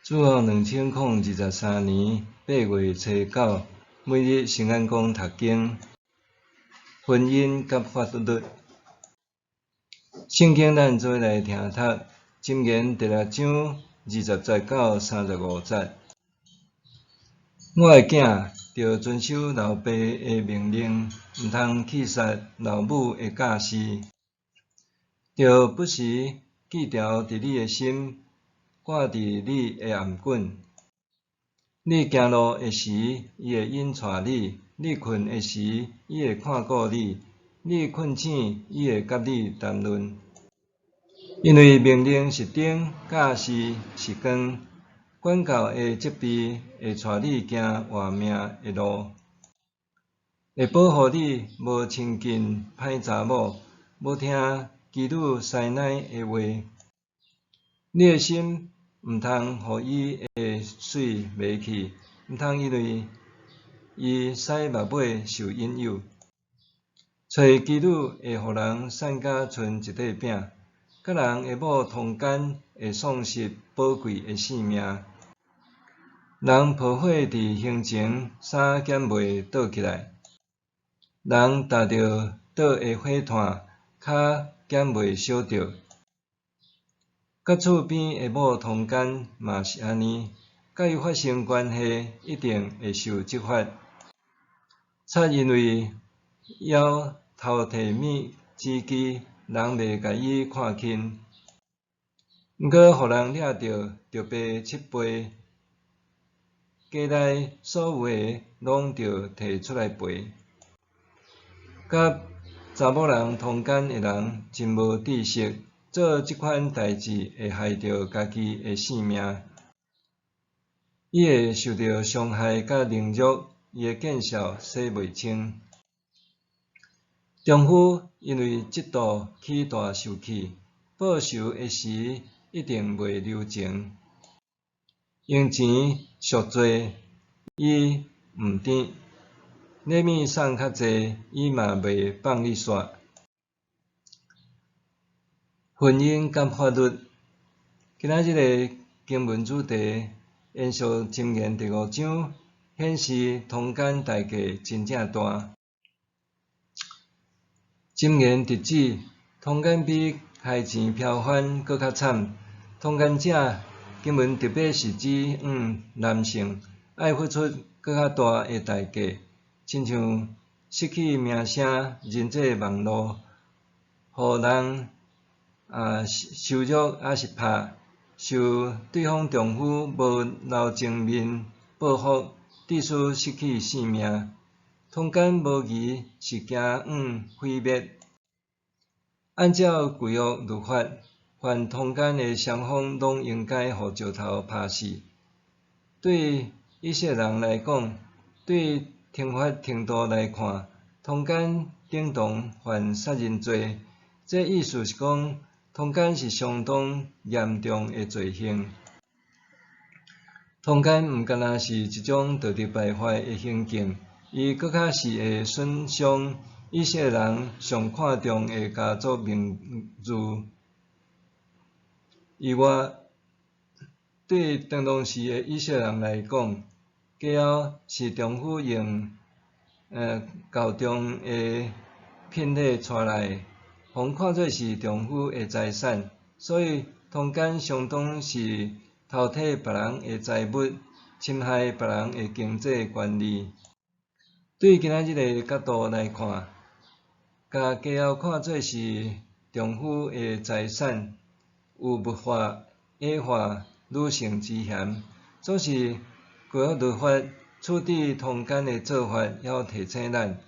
自从2023年8月初9，每日圣安宫读经，婚姻甲法律。圣经咱做来听读，箴言第6章20节到35节。我的囝，着遵守老爸的命令，毋通去杀老母的教示，着不时记牢伫你的心，挂伫你的颔颈。你行路的时，伊会引带你；你困的时，伊会看顾你；你困醒，伊会甲你谈论。因为命令是灯，教示是光，管教的责备会带你行活命的路，会保护你无亲近歹查某，无听妓女师奶的话。你的心毋通互伊的水迷去，毋通因为伊使目尾受引诱。找妓女会互人瘦甲剩一块饼，甲人的某通奸会丧失宝贵的性命。人抱火伫胸前，衫减袂倒起来；人踏着倒的火炭，骹减袂烧着。甲厝边的某通奸嘛是安尼，甲伊发生关系，一定会受责罚。贼因为枵偷摕之机，人袂甲伊看轻，毋过互人掠着，着赔7倍。家内所有的，拢着摕出来赔。甲查某人通奸的人，真无知识。做即款代志会害着家己的性命，伊会受到伤害甲凌辱，伊的见笑洗袂清。丈夫因为嫉妒起大受气，报仇的时一定袂留情。用钱赎罪，伊毋甜；礼物送较济，伊嘛袂放你煞。婚姻甲法律，今仔日个经文主题延续箴言第5章，显示通奸代价真正大。箴言直指，通奸比害钱飘番搁较惨。通奸者，经文特别是指男性，爱付出搁较大的代价，亲像失去名声、人际网络，互人羞辱还是拍，受对方丈夫无留情面报复，致使失去性命。通奸无疑是惊毁灭。按照旧约律法，犯通奸的双方拢应该互石头拍死。对以色列人来讲，对刑罚程度来看，通奸等同犯杀人罪。这意思是讲，通奸是相当严重的罪行。通奸毋干若是一种道德败坏的行径，伊搁较是会损伤以色列人上看重的家族名誉。以外，对当当时的以色列人来讲，家后是丈夫用厚重的聘礼带来，互看做是丈夫的财产，所以通奸相当是偷摕别人的财物，侵害别人的经济权利。对今仔日的角度来看，甲家后看做是丈夫的财产，有物化、矮化女性之嫌，总是旧约律法处置通奸的做法，要提醒咱，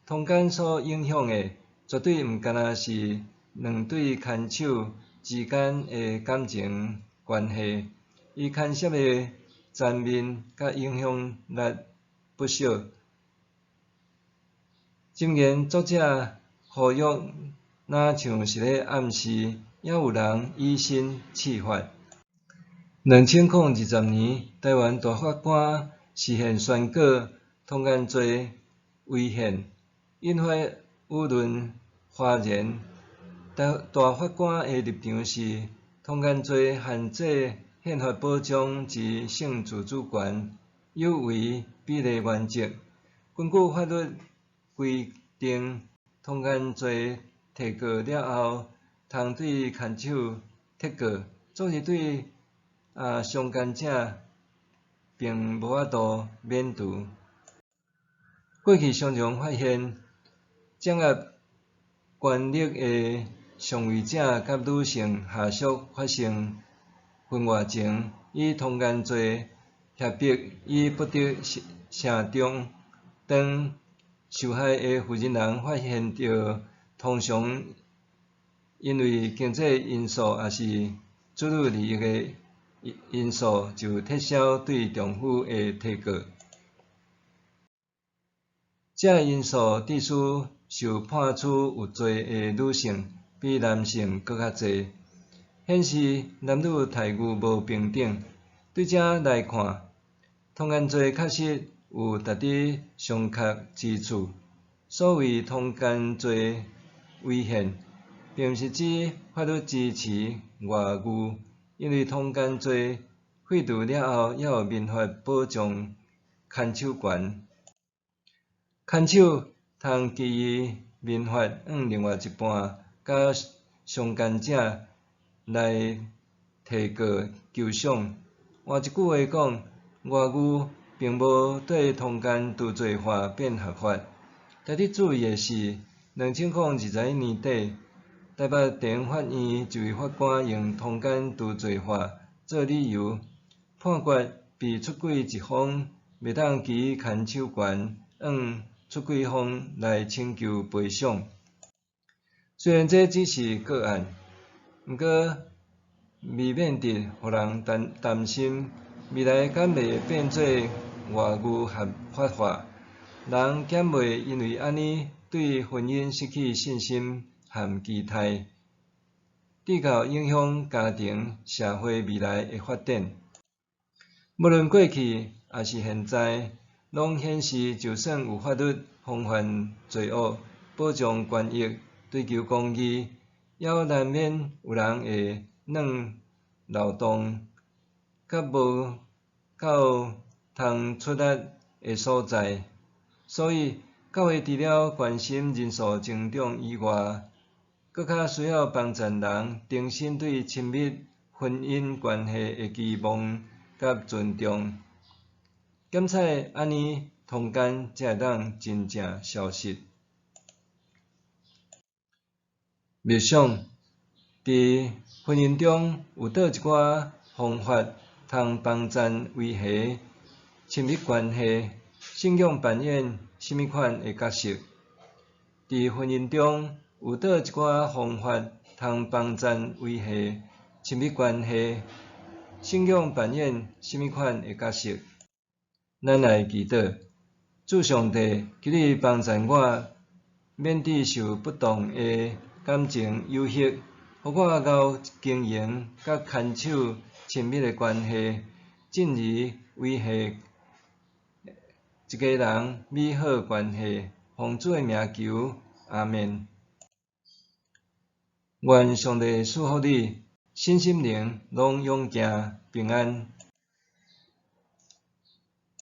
通奸所影响的绝对毋干若是两对牵手之间的感情关系，伊牵涉的层面甲影响力不小。箴言作者呼吁，若像是咧暗示，也有人以身试法。2020年，台湾大法官释宪宣告通奸罪违宪，引发舆论哗然。大法官的立场是，通奸罪限制宪法保障之性自主权有违比例原则。根据法律规定，通奸罪提告了后，通对牵手撤告，总是对伤奸者并无法度免除。过去常常发现，掌握权力的上位者甲女性下属发生婚外情，以通奸罪脅迫以不得成中。当受害的负责人发现到，通常因为经济因素也是子女利益的因素，就撤销对丈夫的提告。这因素致使受判处有罪的女性比男性搁较侪，显示男女待遇无平等。对这来看，通奸罪确实有值得商榷之处。所谓通奸罪违宪，并毋是指法律支持外遇，因为通奸罪废除了后，也有民法保障牵手权。牵手通基于民法另外一半，甲伤奸者来提告求偿。换一句话讲，外遇并无对通奸除罪化变合法。值得注意的是，2021年底，台北地方法院一位法官用通奸除罪化做理由，判决被出轨一方袂当基于牵手权，出轨方来请求赔偿。虽然这只是个案，毋过未免得互人担心，未来敢会变做外遇合法化，人减袂因为安尼对婚姻失去信心和期待，直到影响家庭、社会未来的发展。无论过去还是现在，拢显示就算有法律防范罪恶、保障权益、追求公义，也难免有人会软漏洞，甲无够通出力的所在。所以，教会除了关心人数增长以外，搁较需要帮助人重新对亲密婚姻关系的期望甲尊重，检测安尼通奸才会当真正消失。默想，伫婚姻中有倒一寡方法通帮助维系亲密关系？信仰扮演甚物款的角色？伫婚姻中有倒一寡方法通帮助维系亲密关系？信仰扮演甚物款的角色？咱来祈祷，主上帝，求你帮助我，免致受不当的感情诱惑，互我够经营甲牵手亲密的关系，进而维系一家人美好关系。奉主的名求，阿们。愿上帝赐福你，身心灵拢勇健平安。